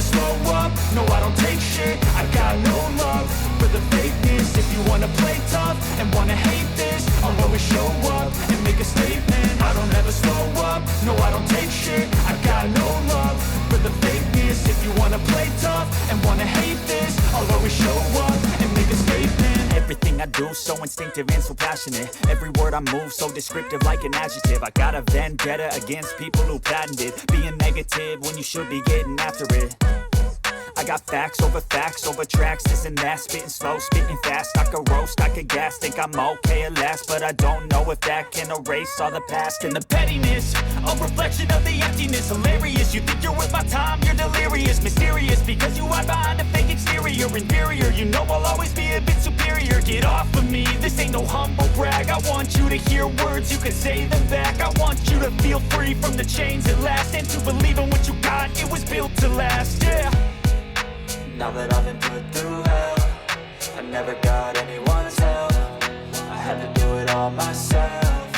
never slow up, no I don't take shit. I got no love for the fakeness. If you wanna play tough and wanna hate this, I'll always show up and make a statement. I don't ever slow up, no I don't take shit. I got no love for the fakeness. If you wanna play tough and wanna hate this, I'll always show up and make a statement. Everything I do so instinctive and so passionate. Every word I move so descriptive like an adjective. I got a vendetta against people who patented being negative when you should be getting after it. I got facts over tracks, this and that. Spitting slow, spitting fast. I could roast, I could gas. Think I'm okay at last, but I don't know if that can erase all the past. And the pettiness, a reflection of the emptiness. Hilarious, you think you're worth my time, you're delirious. Mysterious, because you hide behind a fake exterior. Inferior, you know I'll always be a bit superior. Get off of me, this ain't no humble brag. I want you to hear words, you can say them back. I want you to feel free from the chains at last, and to believe in what you got, it was built to last, yeah. Now that I've been put through hell, I never got anyone's help. I had to do it all myself.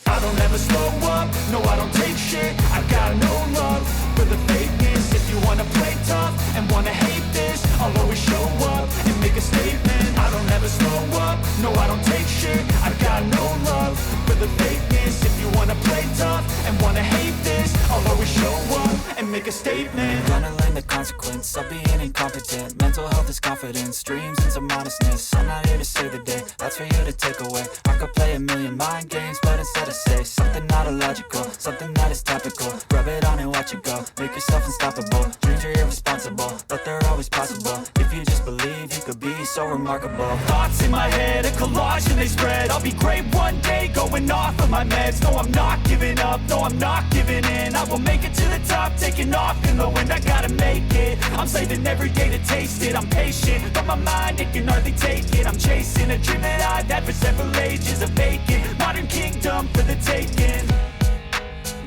I don't ever slow up, no I don't take shit. I got no love for the fakeness. If you wanna play tough and wanna hate this, I'll always show up and make a statement. I don't ever slow up, no I don't take shit. I got no love for the fakeness. If you wanna play tough and wanna hate this, I'll always show up and make a statement. Gonna learn the consequence of being incompetent. Mental health is confidence, dreams and some honestness. I'm not here to save the day, that's for you to take away. I could play a million mind games, but instead I say something not illogical, something that is topical. Rub it on and watch it go, make yourself unstoppable. Dreams are irresponsible, but they're always possible. If you just believe, you could be so remarkable. Thoughts in my head, a collage and they spread. I'll be great one day, going off of my meds. No, I'm not giving up, no, I'm not giving in. I will make it to the top, taking off in the wind. I gotta make it, I'm saving every day to taste it. I'm patient, but my mind, it can hardly take it. I'm chasing a dream that I've had for several ages. A vacant, modern kingdom for the taking.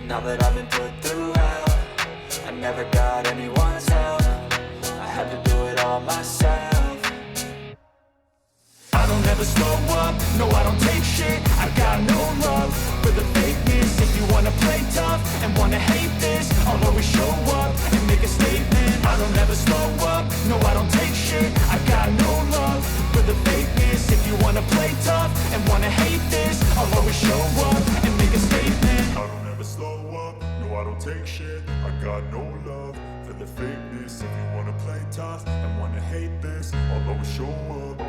Now that I've been put through hell, I never got anyone's help. I had to do it all myself. I don't ever slow up, no I don't take shit. I got no love for the fakeness. If you wanna play tough and wanna hate this, I'll always show up and make a statement. I don't ever slow up, no I don't take shit. I got no love for the fakeness. If you wanna play tough and wanna hate this, I'll always show up and make a statement. I don't ever slow up, no I don't take shit. I got no love for the fakeness. If you wanna play tough and wanna hate this, I'll always show up.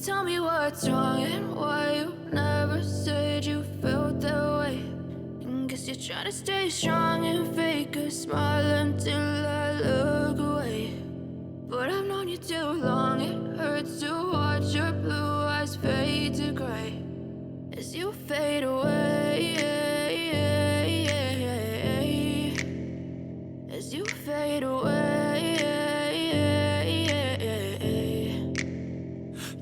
tell me what's wrong and why you never said you felt that way. And guess you're trying to stay strong and fake a smile until I look away. But I've known you too long, it hurts to watch your blue eyes fade to gray as you fade away, as you fade away.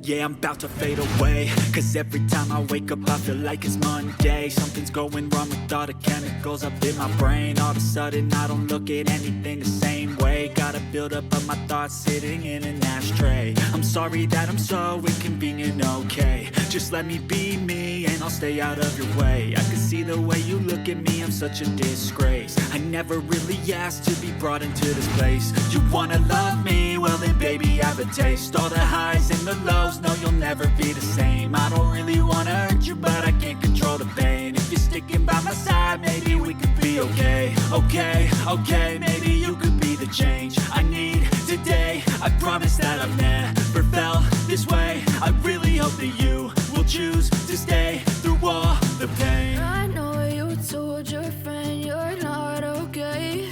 Yeah, I'm about to fade away, cause every time I wake up I feel like it's Monday. Something's going wrong with all the chemicals up in my brain. All of a sudden I don't look at anything the same way. Got a build-up of my thoughts sitting in an ashtray. I'm sorry that I'm so inconvenient, okay. Just let me be me and I'll stay out of your way. I can see the way you look at me, I'm such a disgrace. I never really asked to be brought into this place. You wanna love me? Well then baby I have a taste. All the highs and the lows, no you'll never be the same. I don't really wanna hurt you but I can't control the pain. If you're sticking by my side maybe we could be okay. Okay, maybe you could be the change I need today. I promise that I've never felt this way. I really hope that you will choose to stay through all the pain. I know you told your friend you're not okay,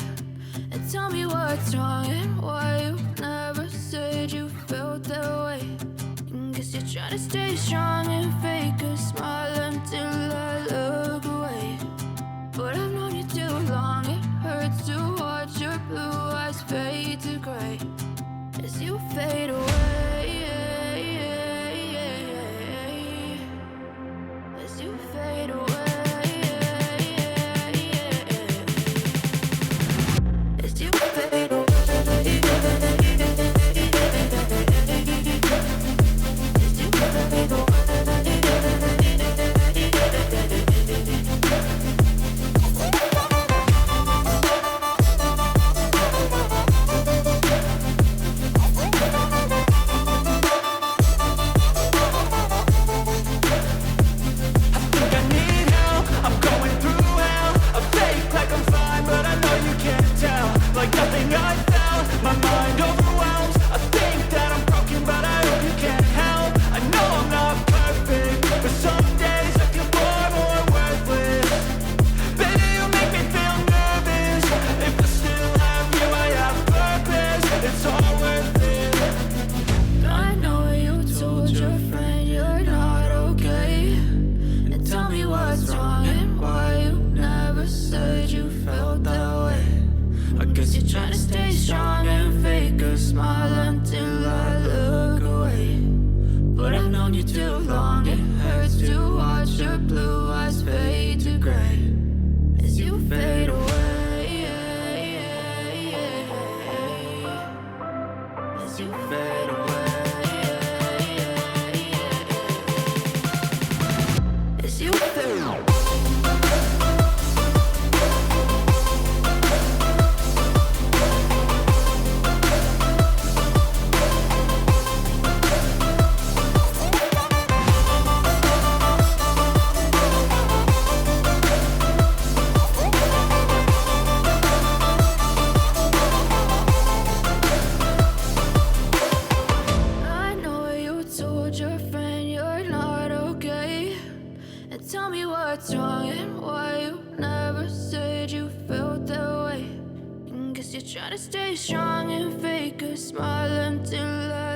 and tell me what's wrong and why you never said you felt that way. And guess you're trying to stay strong and fake a smile until I look away. But I've known you too long, it hurts to watch your blue eyes fade to gray as you fade away, as you fade away, as you fade away. Trying to stay strong and fake a smile until I